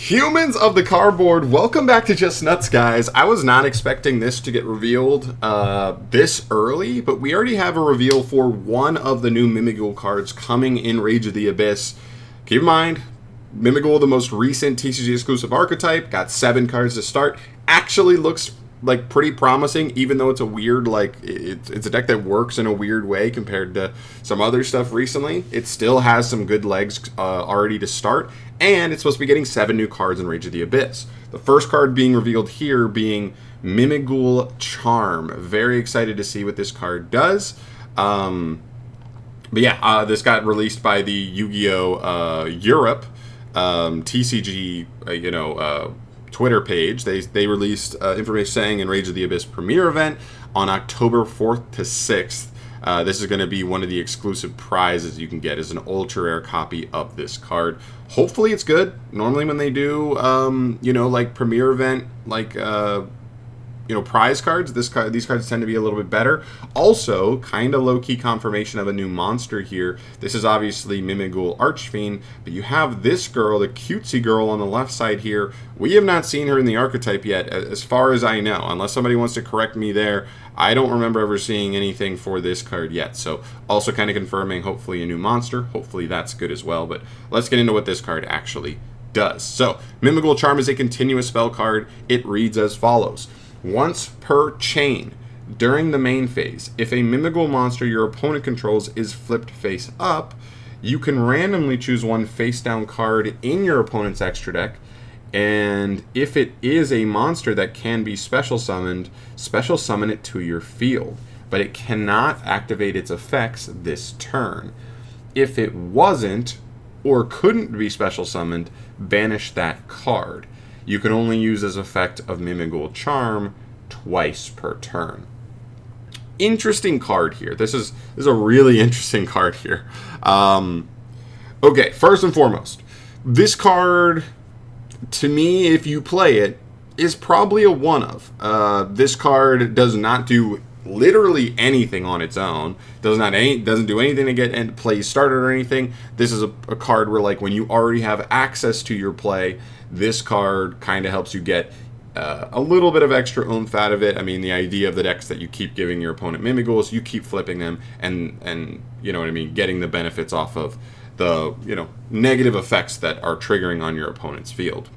Humans of the cardboard, welcome back to Just Nuts, guys. I was not expecting this to get revealed this early, but we already have a reveal for one of the new MIMIGHOUL cards coming in Rage of the Abyss. Keep in mind, MIMIGHOUL, the most recent TCG exclusive archetype, got 7 cards to start. Actually looks like pretty promising, even though it's a weird, it's a deck that works in a weird way compared to some other stuff recently. It still has some good legs already to start, and it's supposed to be getting 7 new cards in Rage of the Abyss. The first card being revealed here being MIMIGHOUL Charm. Very excited to see what this card does. But yeah, this got released by the Yu-Gi-Oh! Europe TCG, Twitter page. They released information saying in Rage of the Abyss premiere event on October 4th to 6th. This is going to be one of the exclusive prizes you can get as an ultra rare copy of this card. Hopefully it's good. Normally when they do, like premiere event, prize cards, these cards tend to be a little bit better. Also, kind of low-key confirmation of a new monster here. This is obviously MIMIGHOUL Archfiend, but you have this girl, the cutesy girl on the left side here. We have not seen her in the archetype yet, as far as I know. Unless somebody wants to correct me there, I don't remember ever seeing anything for this card yet. So, also kind of confirming, hopefully, a new monster. Hopefully, that's good as well. But let's get into what this card actually does. So, MIMIGHOUL Charm is a continuous spell card. It reads as follows. Once per chain, during the main phase, if a MIMIGHOUL monster your opponent controls is flipped face up, you can randomly choose one face down card in your opponent's extra deck, and if it is a monster that can be special summon it to your field, but it cannot activate its effects this turn. If it wasn't or couldn't be special summoned, banish that card. You can only use as effect of MIMIGHOUL Charm twice per turn. Interesting card here. This is a really interesting card here. Okay, first and foremost, this card, to me, if you play it, is probably a one-of. This card does not do literally anything on its own. Doesn't do anything to get plays started or anything. This is a card where, like, when you already have access to your play, this card kind of helps you get a little bit of extra oomph out of it. I mean, the idea of the decks that you keep giving your opponent MIMIGHOULs, you keep flipping them, and you know what I mean, getting the benefits off of the negative effects that are triggering on your opponent's field.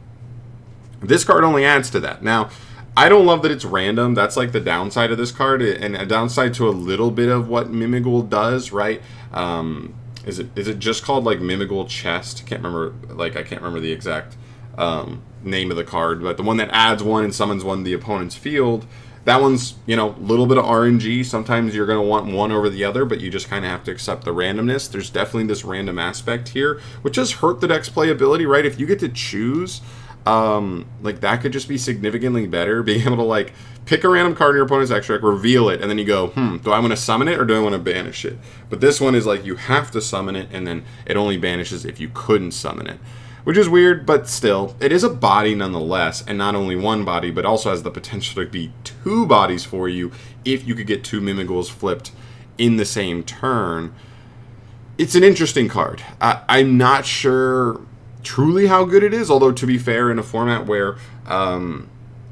This card only adds to that. Now, I don't love that it's random. That's like the downside of this card, and a downside to a little bit of what MIMIGHOUL does, right? Is it just called like MIMIGHOUL Chest? I can't remember the exact name of the card, but the one that adds one and summons one to the opponent's field, that one's, a little bit of RNG. Sometimes you're going to want one over the other, but you just kind of have to accept the randomness. There's definitely this random aspect here, which does hurt the deck's playability, right? If you get to choose, that could just be significantly better, being able to, like, pick a random card in your opponent's extra deck, reveal it, and then you go, do I want to summon it or do I want to banish it? But this one is like, you have to summon it, and then it only banishes if you couldn't summon it. Which is weird, but still, it is a body nonetheless, and not only one body, but also has the potential to be 2 bodies for you if you could get 2 MIMIGHOULs flipped in the same turn. It's an interesting card. I'm not sure truly how good it is, although to be fair, in a format where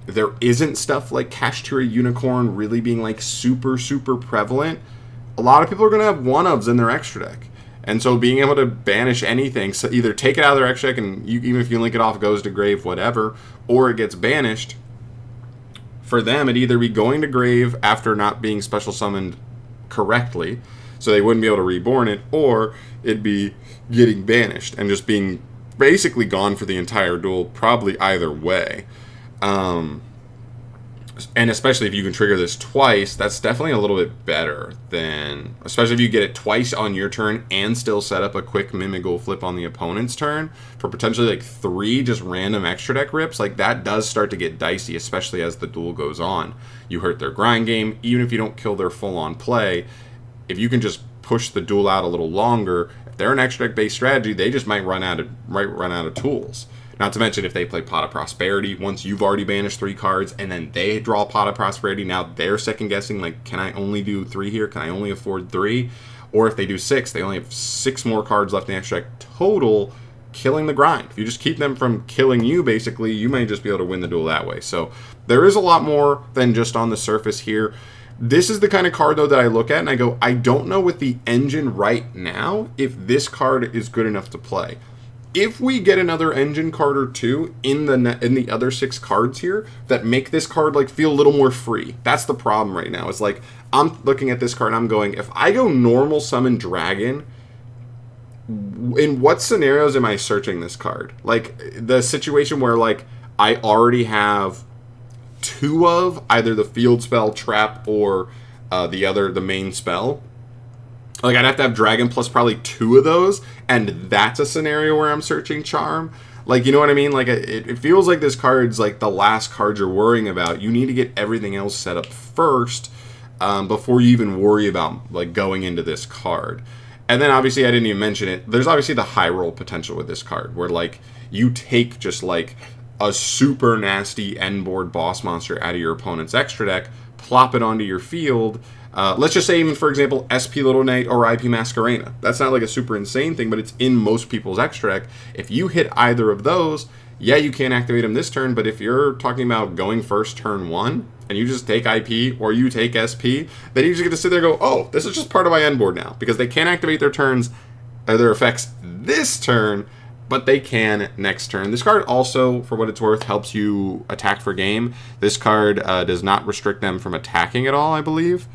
there isn't stuff like Kashtira Unicorn really being like super, super prevalent, a lot of people are going to have one-ofs in their extra deck. And so being able to banish anything, so either take it out of their extra deck and even if you link it off, it goes to grave, whatever, or it gets banished, for them, it'd either be going to grave after not being special summoned correctly, so they wouldn't be able to reborn it, or it'd be getting banished and just being basically gone for the entire duel, probably either way. And especially if you can trigger this twice, that's definitely a little bit better than, especially if you get it twice on your turn and still set up a quick MIMIGHOUL flip on the opponent's turn for potentially like 3 just random extra deck rips. Like, that does start to get dicey, especially as the duel goes on. You hurt their grind game, even if you don't kill their full-on play. If you can just push the duel out a little longer, if they're an extra deck based strategy, they just might run out of tools. Not to mention if they play Pot of Prosperity, once you've already banished 3 cards and then they draw Pot of Prosperity, now they're second guessing, like, can I only do 3 here? Can I only afford 3? Or if they do 6, they only have 6 more cards left in the extra deck total killing the grind. If you just keep them from killing you, basically, you may just be able to win the duel that way. So there is a lot more than just on the surface here. This is the kind of card, though, that I look at and I go, I don't know with the engine right now if this card is good enough to play. If we get another engine card or two in the other 6 cards here that make this card like feel a little more free, that's the problem right now. It's like I'm looking at this card and I'm going, if I go normal summon dragon, in what scenarios am I searching this card? Like the situation where like I already have 2 of either the field spell, trap, or the main spell. Like, I'd have to have Dragon plus probably 2 of those, and that's a scenario where I'm searching Charm. Like, you know what I mean? Like, it feels like this card's, like, the last card you're worrying about. You need to get everything else set up first before you even worry about, like, going into this card. And then, obviously, I didn't even mention it. There's obviously the high roll potential with this card, where, like, you take just, like, a super nasty end board boss monster out of your opponent's extra deck, plop it onto your field. Let's just say, even for example, SP Little Knight or IP Masquerena. That's not like a super insane thing, but it's in most people's extra deck. If you hit either of those, yeah, you can't activate them this turn, but if you're talking about going first turn 1, and you just take IP or you take SP, then you just get to sit there and go, oh, this is just part of my end board now, because they can't activate their turns, or their effects this turn, but they can next turn. This card also, for what it's worth, helps you attack for game. This card does not restrict them from attacking at all, I believe.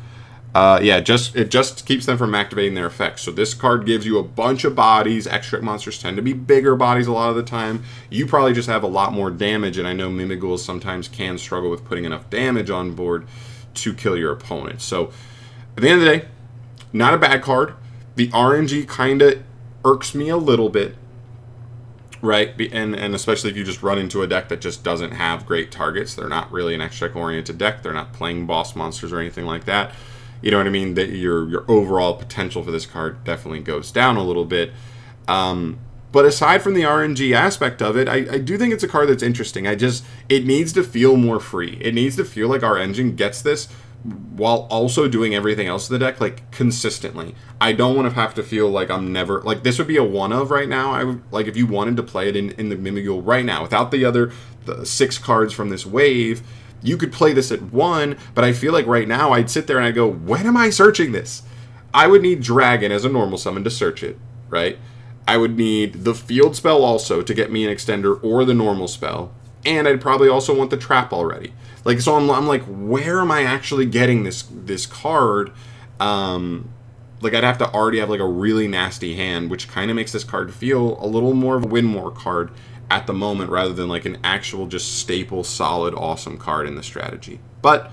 Yeah, it just keeps them from activating their effects. So this card gives you a bunch of bodies. Extra monsters tend to be bigger bodies a lot of the time. You probably just have a lot more damage, and I know Mimighouls sometimes can struggle with putting enough damage on board to kill your opponent. So at the end of the day, not a bad card. The RNG kind of irks me a little bit, right? And especially if you just run into a deck that just doesn't have great targets. They're not really an extra deck-oriented deck. They're not playing boss monsters or anything like that. You know what I mean? That your overall potential for this card definitely goes down a little bit. But aside from the RNG aspect of it, I do think it's a card that's interesting. It needs to feel more free. It needs to feel like our engine gets this while also doing everything else in the deck, like, consistently. I don't want to have to feel like I'm never... Like, this would be a one of right now. Like, if you wanted to play it in the Mimighoul right now, without the 6 cards from this wave... You could play this at 1, but I feel like right now I'd sit there and I'd go, when am I searching this? I would need Dragon as a normal summon to search it, right? I would need the field spell also to get me an extender or the normal spell. And I'd probably also want the trap already. Like, so I'm like, where am I actually getting this card? Like, I'd have to already have like a really nasty hand, which kind of makes this card feel a little more of a win more card at the moment, rather than like an actual just staple, solid, awesome card in the strategy. But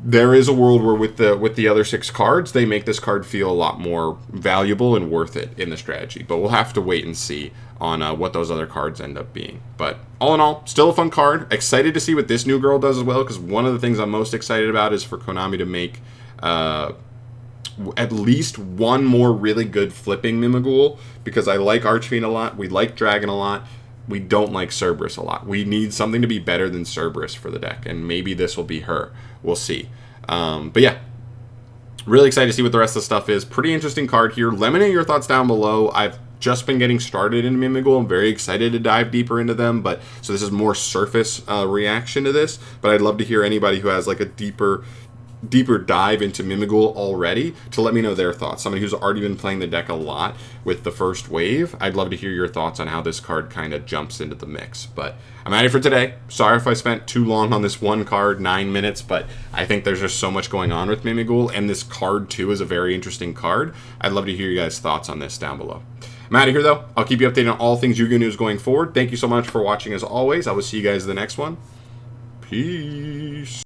there is a world where with the other 6 cards, they make this card feel a lot more valuable and worth it in the strategy. But we'll have to wait and see on what those other cards end up being. But all in all, still a fun card. Excited to see what this new girl does as well, because one of the things I'm most excited about is for Konami to make at least one more really good flipping Mimighoul, because I like Archfiend a lot, we like Dragon a lot, we don't like Cerberus a lot. We need something to be better than Cerberus for the deck, and maybe this will be her. We'll see. But yeah, really excited to see what the rest of the stuff is. Pretty interesting card here. Let me know your thoughts down below. I've just been getting started in Mimighoul. I'm very excited to dive deeper into them, but so this is more surface reaction to this, but I'd love to hear anybody who has like a deeper dive into Mimighoul already to let me know their thoughts. Somebody who's already been playing the deck a lot with the first wave, I'd love to hear your thoughts on how this card kind of jumps into the mix. But I'm at it for today. Sorry if I spent too long on this one card, 9 minutes, but I think there's just so much going on with Mimighoul, and this card too is a very interesting card. I'd love to hear you guys' thoughts on this down below. I'm out of here though. I'll keep you updated on all things Yu-Gi-Oh! News going forward. Thank you so much for watching as always. I will see you guys in the next one. Peace.